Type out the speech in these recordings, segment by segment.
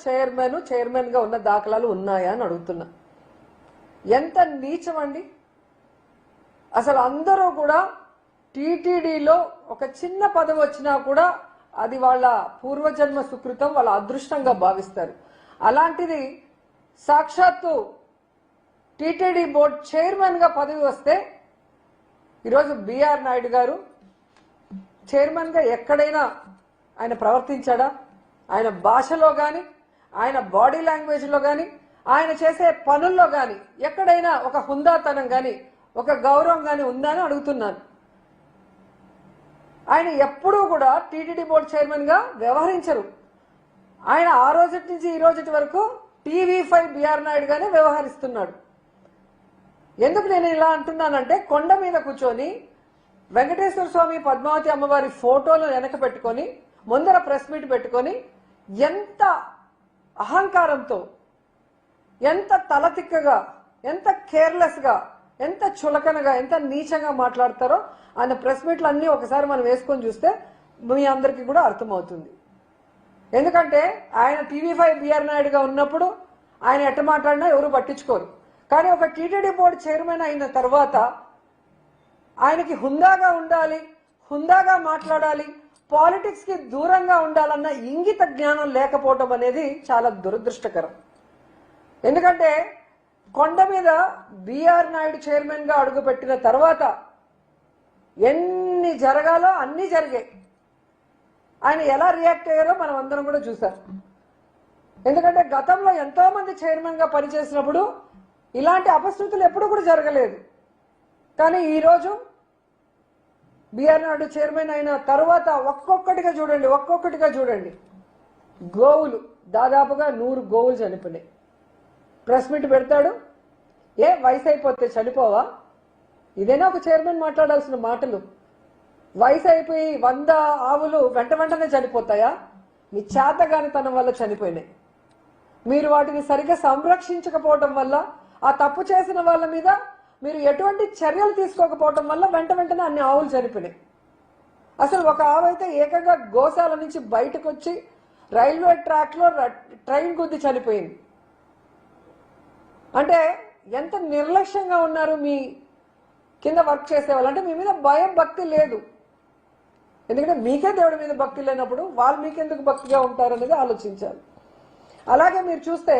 Chairman గా ఉన్న దాఖలాలు ఉన్నాయా అని అడుగుతున్నా. ఎంత నీచం అండి. అసలు అందరూ కూడా టీటీడీలో ఒక చిన్న పదవి వచ్చినా కూడా అది వాళ్ళ పూర్వజన్మ సుకృతం, వాళ్ళ అదృష్టంగా భావిస్తారు. అలాంటిది సాక్షాత్తు టీటీడీ బోర్డు చైర్మన్ గా పదవి వస్తే ఈరోజు బిఆర్ నాయుడు గారు చైర్మన్ గా ఎక్కడైనా ఆయన ప్రవర్తించాడా? ఆయన భాషలో కానీ, ఆయన బాడీ లాంగ్వేజ్ లో కానీ, ఆయన చేసే పనుల్లో కానీ ఎక్కడైనా ఒక హుందాతనం కానీ, ఒక గౌరవం కానీ ఉందా అని అడుగుతున్నాను. ఆయన ఎప్పుడూ కూడా టీటీడీ బోర్డు చైర్మన్ గా వ్యవహరించరు. ఆయన ఆ రోజు నుంచి ఈ రోజు వరకు టీవీ5 బిఆర్ నాయుడు గానే వ్యవహరిస్తున్నాడు. ఎందుకు నేను ఇలా అంటున్నానంటే, కొండ మీద కూర్చొని వెంకటేశ్వర స్వామి, పద్మావతి అమ్మవారి ఫోటోలు వెనక పెట్టుకొని ముందర ప్రెస్ మీట్ పెట్టుకొని ఎంత అహంకారంతో, ఎంత తలతిక్కగా, ఎంత కేర్లెస్ గా, ఎంత చులకనగా, ఎంత నీచంగా మాట్లాడతారో ఆయన ప్రెస్ మీట్లు అన్నీ ఒకసారి మనం వేసుకొని చూస్తే మీ అందరికీ కూడా అర్థమవుతుంది. ఎందుకంటే ఆయన టీవీ5 బిఆర్ నాయుడుగా ఉన్నప్పుడు ఆయన ఎట్ట మాట్లాడినా ఎవరు పట్టించుకోరు. కానీ ఒక టీటీడీ బోర్డు చైర్మన్ అయిన తర్వాత ఆయనకి హుందాగా ఉండాలి, హుందాగా మాట్లాడాలి, పాలిటిక్స్ కి దూరంగా ఉండాలన్న ఇంగిత జ్ఞానం లేకపోవడం అనేది చాలా దురదృష్టకరం. ఎందుకంటే కొండ మీద బిఆర్ నాయుడు చైర్మన్ గా అడుగుపెట్టిన తర్వాత ఎన్ని జరగాలో అన్ని జరిగాయి. ఆయన ఎలా రియాక్ట్ అయ్యారో మనం అందరం కూడా చూసాం. ఎందుకంటే గతంలో ఎంతో మంది చైర్మన్ గా పనిచేసినప్పుడు ఇలాంటి అపశృతులు ఎప్పుడు కూడా జరగలేదు. కానీ ఈరోజు బిఆర్ నాయుడు చైర్మన్ అయిన తర్వాత ఒక్కొక్కటిగా చూడండి గోవులు, దాదాపుగా 100 గోవులు చనిపోయినాయి. ప్రెస్ మీట్ పెడతాడు, ఏ వయసు అయిపోతే చనిపోవా? ఇదేనా ఒక చైర్మన్ మాట్లాడాల్సిన మాటలు? వయసు అయిపోయి 100 ఆవులు వెంటనే చనిపోతాయా? మీ చేతగానితనం వల్ల చనిపోయినాయి. మీరు వాటిని సరిగ్గా సంరక్షించకపోవటం వల్ల, ఆ తప్పు చేసిన వాళ్ళ మీద మీరు ఎటువంటి చర్యలు తీసుకోకపోవటం వల్ల వెంటనే అన్ని ఆవులు చనిపోయినాయి. అసలు ఒక ఆవు అయితే ఏకంగా గోశాల నుంచి బయటకు వచ్చి రైల్వే ట్రాక్ లో ట్రైన్ గుద్ది చనిపోయింది. అంటే ఎంత నిర్లక్ష్యంగా ఉన్నారు మీ కింద వర్క్ చేసేవాళ్ళు. అంటే మీ మీద భయం, భక్తి లేదు. ఎందుకంటే మీకే దేవుడి మీద భక్తి లేనప్పుడు వాళ్ళు మీకెందుకు భక్తిగా ఉంటారనేది ఆలోచించాలి. అలాగే మీరు చూస్తే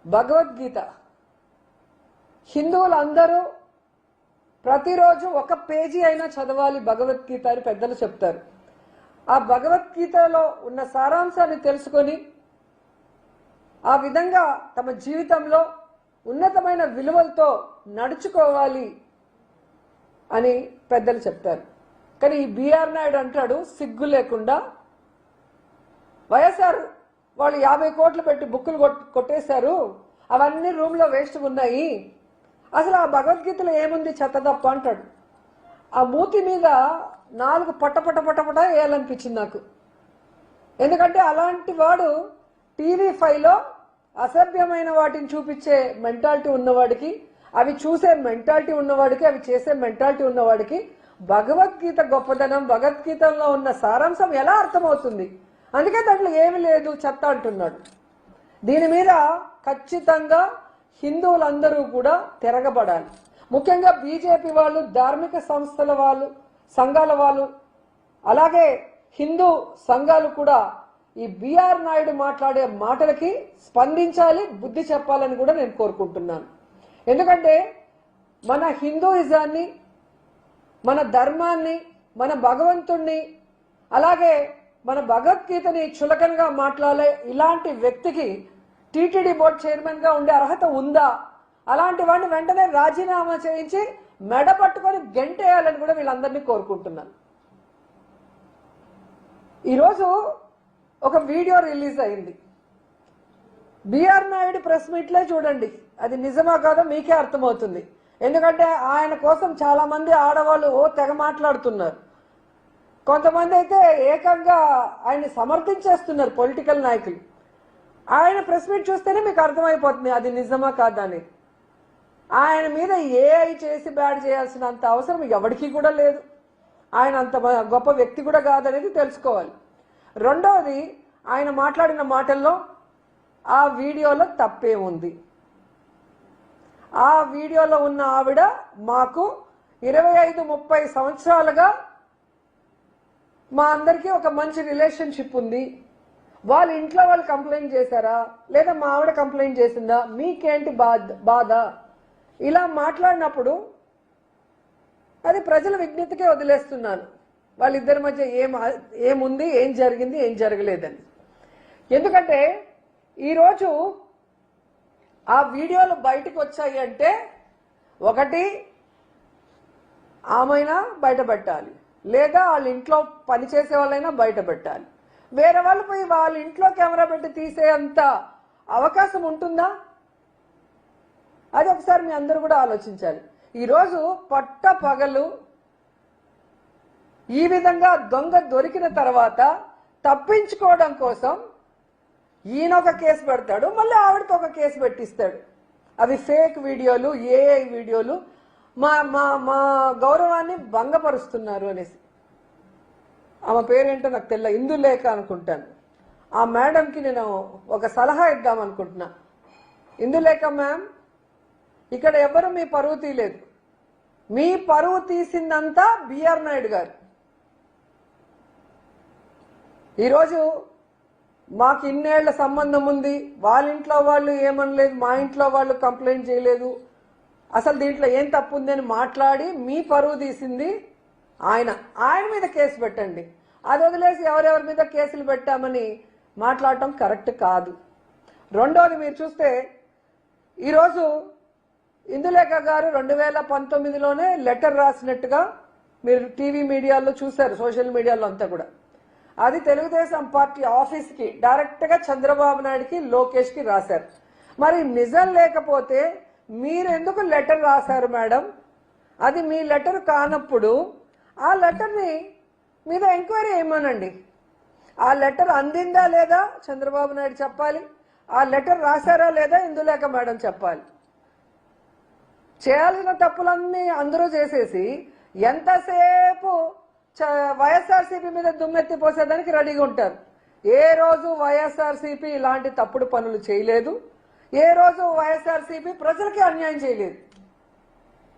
భగవద్గీత హిందువులందరూ ప్రతిరోజు ఒక పేజీ అయినా చదవాలి భగవద్గీత అని పెద్దలు చెప్తారు. ఆ భగవద్గీతలో ఉన్న సారాంశాన్ని తెలుసుకొని ఆ విధంగా తమ జీవితంలో ఉన్నతమైన విలువలతో నడుచుకోవాలి అని పెద్దలు చెప్తారు. కానీ ఈ బిఆర్ నాయుడు అంటాడు సిగ్గు లేకుండా, వైఎస్ఆర్ వాళ్ళు 50 కోట్లు పెట్టి బుక్కులు కొట్టేశారు, అవన్నీ రూమ్ లో వేస్ట్ ఉన్నాయి, అసలు ఆ భగవద్గీతలో ఏముంది చెత్తదప్ప అంటాడు. ఆ మూతి మీద 4 పట్ట వేయాలనిపించింది నాకు. ఎందుకంటే అలాంటి వాడు టీవీ5లో అసభ్యమైన వాటిని చూపించే మెంటాలిటీ ఉన్నవాడికి, అవి చూసే మెంటాలిటీ ఉన్నవాడికి, అవి చేసే మెంటాలిటీ ఉన్నవాడికి భగవద్గీత గొప్పదనం, భగవద్గీతలో ఉన్న సారాంశం ఎలా అర్థమవుతుంది? అందుకే దాంట్లో ఏమి లేదు చెత్త అంటున్నాడు. దీని మీద ఖచ్చితంగా హిందువులందరూ కూడా తిరగబడాలి. ముఖ్యంగా బీజేపీ వాళ్ళు, ధార్మిక సంస్థల వాళ్ళు, సంఘాల వాళ్ళు, అలాగే హిందూ సంఘాలు కూడా ఈ బిఆర్ నాయుడు మాట్లాడే మాటలకి స్పందించాలి, బుద్ధి చెప్పాలని కూడా నేను కోరుకుంటున్నాను. ఎందుకంటే మన హిందూయిజాన్ని, మన ధర్మాన్ని, మన భగవంతుణ్ణి, అలాగే మన భగవద్గీతని చులకనగా మాట్లాడే ఇలాంటి వ్యక్తికి టీటీడీ బోర్డు చైర్మన్ గా ఉండే అర్హత ఉందా? అలాంటి వాడిని వెంటనే రాజీనామా చేయించి మెడ పట్టుకొని గెంటేయాలని కూడా వీళ్ళందరినీ కోరుకుంటున్నాను. ఈరోజు ఒక వీడియో రిలీజ్ అయింది. బిఆర్ నాయుడు ప్రెస్ మీట్లే చూడండి, అది నిజమా కాదో మీకే అర్థమవుతుంది. ఎందుకంటే ఆయన కోసం చాలా మంది ఆడవాళ్ళు తెగ మాట్లాడుతున్నారు. కొంతమంది అయితే ఏకంగా ఆయన్ని సమర్థించేస్తున్నారు పొలిటికల్ నాయకులు. ఆయన ప్రెస్ మీట్ చూస్తేనే మీకు అర్థమైపోతుంది అది నిజమా కాదా అని. ఆయన మీద ఏఐ చేసి బ్యాడ్ చేయాల్సినంత అవసరం ఎవరికి కూడా లేదు. ఆయన అంత గొప్ప వ్యక్తి కూడా కాదనేది తెలుసుకోవాలి. రెండవది, ఆయన మాట్లాడిన మాటల్లో ఆ వీడియోలో తప్పే ఉంది. ఆ వీడియోలో ఉన్న ఆవిడ మాకు 25-30 సంవత్సరాలుగా మా అందరికీ ఒక మంచి రిలేషన్షిప్ ఉంది. వాళ్ళ ఇంట్లో వాళ్ళు కంప్లైంట్ చేశారా లేదా మా ఆవిడ కంప్లైంట్ చేసిందా, మీకేంటి బాధ, ఇలా మాట్లాడినప్పుడు అది ప్రజల విజ్ఞతకే వదిలేస్తున్నాను. వాళ్ళిద్దరి మధ్య ఏముంది, ఏం జరిగింది, ఏం జరగలేదని. ఎందుకంటే ఈరోజు ఆ వీడియోలు బయటకు వచ్చాయి అంటే ఒకటి ఆమెనా బయట పెట్టాలి, లేదా వాళ్ళ ఇంట్లో పనిచేసే వాళ్ళైనా బయట పెట్టాలి. వేరే వాళ్ళు పోయి వాళ్ళ ఇంట్లో కెమెరా పెట్టి తీసేంత అవకాశం ఉంటుందా? అది ఒకసారి మీ అందరూ కూడా ఆలోచించాలి. ఈరోజు పట్ట పగలు ఈ విధంగా దొంగ దొరికిన తర్వాత తప్పించుకోవడం కోసం ఈయన ఒక కేసు పెడతాడు, మళ్ళీ ఆవిడకి ఒక కేసు పెట్టిస్తాడు. అవి ఫేక్ వీడియోలు, ఏఐ వీడియోలు, మా మా మా గౌరవాన్ని భంగపరుస్తున్నారు అనేసి. ఆమె పేరేంటో నాకు తెలియదు, ఇందులేఖ అనుకుంటాను. ఆ మేడంకి నేను ఒక సలహా ఇద్దాం అనుకుంటున్నా. ఇందులేఖ మ్యామ్, ఇక్కడ ఎవరు మీ పరువు తీయలేదు. మీ పరువు తీసిందంతా బిఆర్ నాయుడు గారు. ఈరోజు మాకు ఇన్నేళ్ల సంబంధం ఉంది, వాళ్ళ ఇంట్లో వాళ్ళు ఏమనలేదు, మా ఇంట్లో వాళ్ళు కంప్లైంట్ చేయలేదు, అసలు దీంట్లో ఏం తప్పు ఉంది అని మాట్లాడి మీ పరువు తీసింది ఆయన మీద కేసు పెట్టండి. అది వదిలేసి ఎవరెవరి మీద కేసులు పెట్టామని మాట్లాడటం కరెక్ట్ కాదు. రెండోది, మీరు చూస్తే ఈరోజు ఇందులేఖ గారు 2019లోనే లెటర్ రాసినట్టుగా మీరు టీవీ మీడియాలో చూశారు, సోషల్ మీడియాలో అంతా కూడా. అది తెలుగుదేశం పార్టీ ఆఫీస్కి డైరెక్ట్గా చంద్రబాబు నాయుడుకి, లోకేష్కి రాశారు. మరి నిజం లేకపోతే మీరెందుకు లెటర్ రాశారు మేడం? అది మీ లెటర్ కానప్పుడు ఆ లెటర్ని మీద ఎంక్వైరీ చేయమనండి. ఆ లెటర్ అందిందా లేదా చంద్రబాబు నాయుడు చెప్పాలి, ఆ లెటర్ రాశారా లేదా ఇందులేఖ మేడం చెప్పాలి. చేయాల్సిన తప్పులన్నీ అందరూ చేసేసి ఎంతసేపు వైఎస్ఆర్సీపీ మీద దుమ్మెత్తి పోసేదానికి రెడీగా ఉంటారు. ఏ రోజు వైఎస్ఆర్సీపీ ఇలాంటి తప్పుడు పనులు చేయలేదు, ఏ రోజు వైఎస్ఆర్సీపీ ప్రజలకి అన్యాయం చేయలేదు,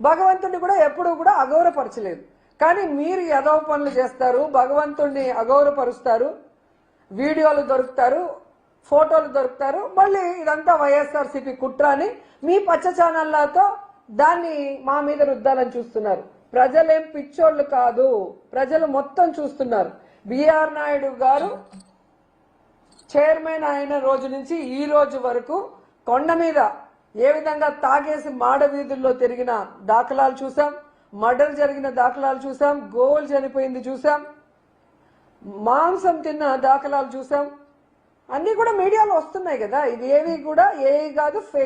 భగవంతుడిని కూడా ఎప్పుడూ కూడా అగౌరవపరచలేదు. కానీ మీరు ఎదవ పనులు చేస్తారు, భగవంతుడిని అగౌరవపరుస్తారు, వీడియోలు దొరుకుతారు, ఫోటోలు దొరుకుతారు, మళ్ళీ ఇదంతా వైఎస్ఆర్సీపీ కుట్ర అని మీ పచ్చ ఛానళ్లతో దాన్ని మా మీద రుద్దాలని చూస్తున్నారు. ప్రజలేం పిచ్చోళ్ళు కాదు, ప్రజలు మొత్తం చూస్తున్నారు. బిఆర్ నాయుడు గారు చైర్మన్ అయిన రోజు నుంచి ఈ రోజు వరకు కొండ మీద ఏ విధంగా తాగేసి మాడ వీధుల్లో తిరిగిన దాఖలాలు చూసాం, మర్డర్ జరిగిన దాఖలాలు చూసాం, గోవులు చనిపోయింది చూసాం, మాంసం తిన్న దాఖలాలు చూసాం. అన్నీ కూడా మీడియాలో వస్తున్నాయి కదా. ఇవి ఏవి కూడా ఏవి కాదు, ఫేక్.